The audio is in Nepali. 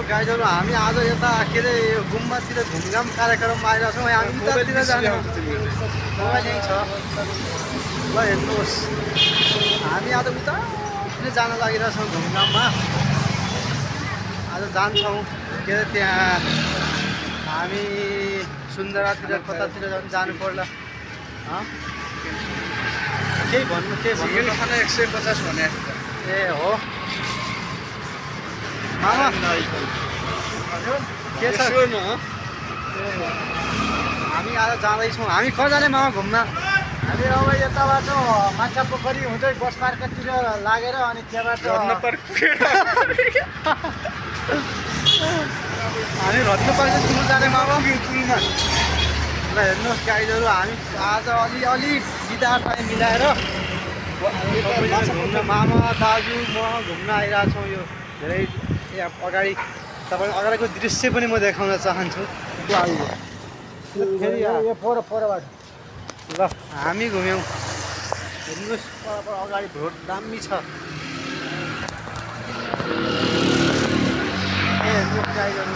गाइजहरू हामी आज यता के अरे गुम्बातिर घुमघाम कार्यक्रममा आइरहेको छौँ। हामी उतातिर जाने मोबाइल यहीँ छ ल हेर्नुहोस्। हामी आज उतातिर जान लागिरहेछौँ घुमघाममा। आज जान्छौँ के अरे त्यहाँ हामी सुन्दरातिर कतातिर जानु पर्ला। केही भन्नु खाना 150 भने ए हो मामा के छ हामी आज जाँदैछौँ। हामी कहाँ जाने मामा घुम्न? हामी अब यताबाट माछा पोखरी हुँदै बस मार्केटतिर लागेर अनि त्यहाँबाट हामी रत्न पार्क पुल जाने मामा पुलमा। ल हेर्नुहोस् गाइजहरू हामी आज अलि बिदा टाइम मिलाएर घुम्न मामा दाजु म घुम्न आइरहेछौँ। यो धेरै यहाँ अगाडि तपाईँको अगाडिको दृश्य पनि म देखाउन चाहन्छु। फेरि यो परबाट ल हामी घुम्यौँ हेर्नुहोस् पर अगाडि भोट दामी छ। ए हेर्नुहोस् गाइजहरू